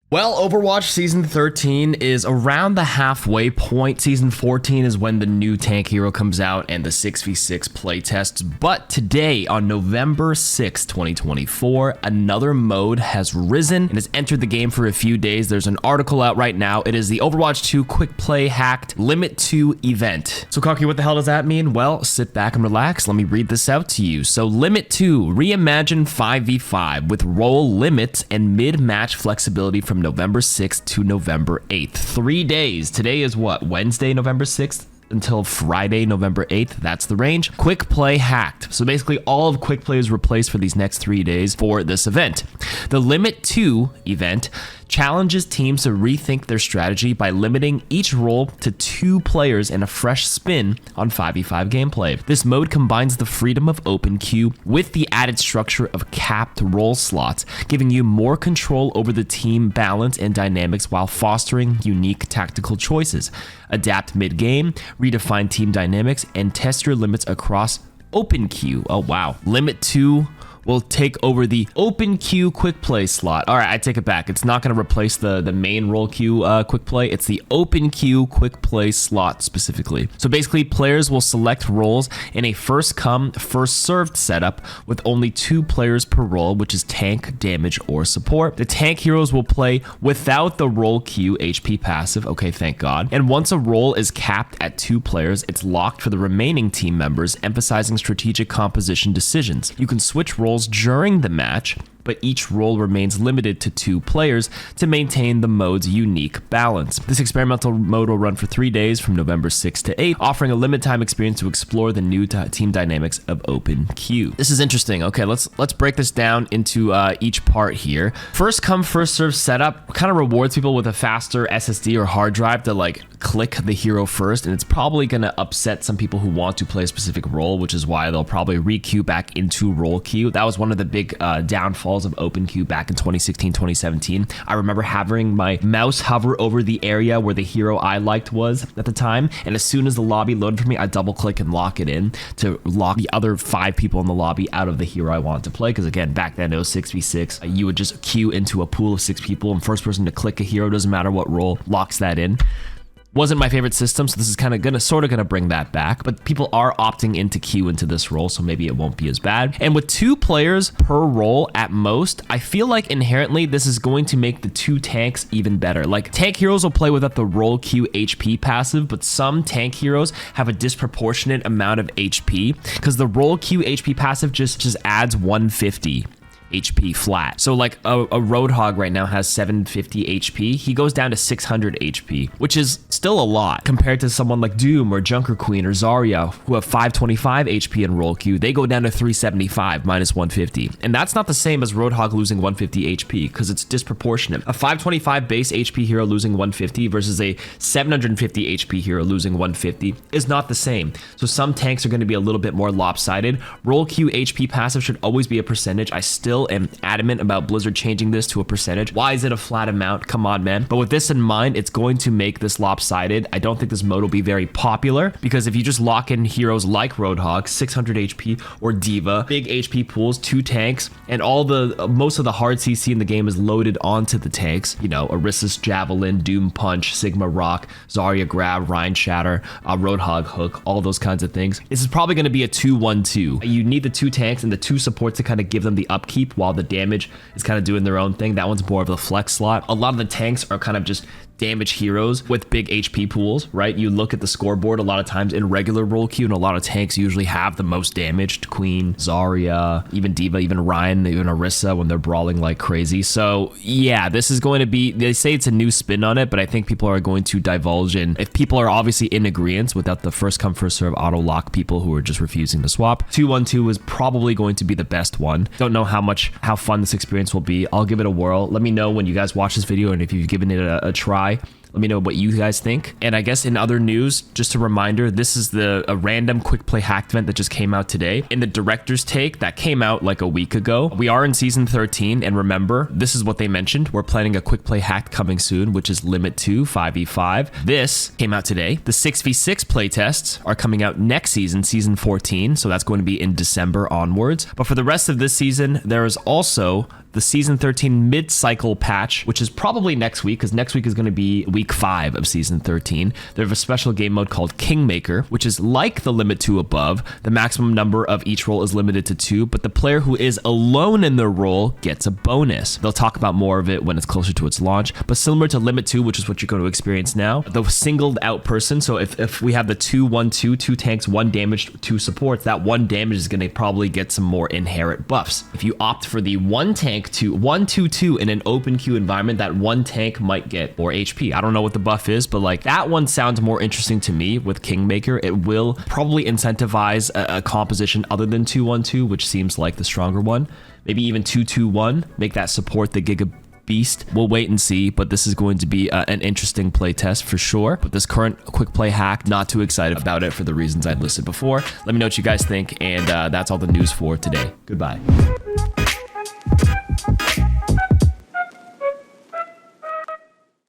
Well, Overwatch Season 13 is around the halfway point. Season 14 is when the new tank hero comes out and the 6v6 playtests. But today, on November 6, 2024, another mode has risen and has entered the game for a few days. There's an article out right now. It is the Overwatch 2 Quick Play Hacked Limit 2 event. So, KarQ, what the hell does that mean? Well, sit back and relax. Let me read this out to you. So, Limit 2, reimagine 5v5 with role limits and mid-match flexibility from November 6th to November 8th. 3 days. Today is what? Wednesday, November 6th? Until Friday, November 8th. That's the range. Quick Play Hacked. So basically all of Quick Play is replaced for these next 3 days for this event. The Limit 2 event challenges teams to rethink their strategy by limiting each role to 2 players and a fresh spin on 5v5 gameplay. This mode combines the freedom of open queue with the added structure of capped role slots, giving you more control over the team balance and dynamics while fostering unique tactical choices. Adapt mid-game, redefine team dynamics, and test your limits across open queue. Oh wow. Limit 2 will take over the open queue quick play slot. All right, I take it back. It's not going to replace the main role queue quick play. It's the open queue quick play slot specifically. So basically, players will select roles in a first come, first served setup with only 2 players per role, which is tank, damage, or support. The tank heroes will play without the role queue HP passive. Okay, thank God. And once a role is capped at 2 players, it's locked for the remaining team members, emphasizing strategic composition decisions. You can switch roles during the match, but each role remains limited to 2 players to maintain the mode's unique balance. This experimental mode will run for 3 days from November 6th to 8th, offering a limited time experience to explore the new team dynamics of open queue. This is interesting. Okay, let's break this down into each part here. First come, first serve setup kind of rewards people with a faster SSD or hard drive to like click the hero first, and it's probably going to upset some people who want to play a specific role, which is why they'll probably re-queue back into role queue. That was one of the big downfalls of open queue back in 2016, 2017. I remember having my mouse hover over the area where the hero I liked was at the time, and as soon as the lobby loaded for me, I double click and lock it in to lock the other 5 people in the lobby out of the hero I wanted to play, because again, back then it was 6v6. You would just queue into a pool of 6 people, and first person to click a hero, doesn't matter what role, locks that in. Wasn't my favorite system, so this is kind of sort of gonna bring that back, but people are opting into queue into this role, so maybe it won't be as bad. And with 2 players per role at most, I feel like inherently this is going to make the 2 tanks even better. Like, tank heroes will play without the role queue HP passive, but some tank heroes have a disproportionate amount of HP because the role queue HP passive just adds 150 HP flat. So like a Roadhog right now has 750 HP. He goes down to 600 HP, which is still a lot compared to someone like Doom or Junker Queen or Zarya, who have 525 HP in role queue. They go down to 375 minus 150. And that's not the same as Roadhog losing 150 HP because it's disproportionate. A 525 base HP hero losing 150 versus a 750 HP hero losing 150 is not the same. So some tanks are going to be a little bit more lopsided. Role queue HP passive should always be a percentage. I still am adamant about Blizzard changing this to a percentage. Why is it a flat amount? Come on, man. But with this in mind, it's going to make this lopsided. I don't think this mode will be very popular because if you just lock in heroes like Roadhog, 600 HP, or Diva, big HP pools, 2 tanks, and most of the hard CC in the game is loaded onto the tanks. You know, Orissa's Javelin, Doom Punch, Sigma Rock, Zarya Grab, Rhine Shatter, Roadhog Hook, all those kinds of things. This is probably going to be a 2-1-2. You need the 2 tanks and the 2 supports to kind of give them the upkeep while the damage is kind of doing their own thing. That one's more of the flex slot. A lot of the tanks are kind of just damage heroes with big HP pools, right? You look at the scoreboard a lot of times in regular role queue, and a lot of tanks usually have the most damaged. Queen, Zarya, even Diva, even Ryan, even Orisa when they're brawling like crazy. So yeah, this is going to be, they say it's a new spin on it, but I think people are going to divulge in. If people are obviously in agreement without the first come first serve auto lock people who are just refusing to swap, 2-1-2 is probably going to be the best one. Don't know how fun this experience will be. I'll give it a whirl. Let me know when you guys watch this video and if you've given it a try. Let me know what you guys think. And I guess in other news, just a reminder, this is a random quick play hacked event that just came out today. In the director's take that came out like a week ago, we are in season 13. And remember, this is what they mentioned. We're planning a quick play hacked coming soon, which is Limit 2 5v5. This came out today. The 6v6 playtests are coming out next season, season 14. So that's going to be in December onwards. But for the rest of this season, there is also the Season 13 mid-cycle patch, which is probably next week, because next week is going to be week 5 of Season 13. They have a special game mode called Kingmaker, which is like the limit 2 above. The maximum number of each role is limited to 2, but the player who is alone in their role gets a bonus. They'll talk about more of it when it's closer to its launch, but similar to limit 2, which is what you're going to experience now, the singled out person. So if we have the 2-1-2, 2 tanks, 1 damage, 2 supports, that 1 damage is going to probably get some more inherent buffs. If you opt for the 1 tank to 1-2-2 in an open queue environment, that 1 tank might get more HP. I don't know what the buff is, but like that one sounds more interesting to me with Kingmaker. It will probably incentivize a composition other than 2-1-2, which seems like the stronger one. Maybe even 2-2-1, make that support the Giga Beast. We'll wait and see, but this is going to be an interesting play test for sure. But this current quick play hack, not too excited about it for the reasons I listed before. Let me know what you guys think, and that's all the news for today. Goodbye.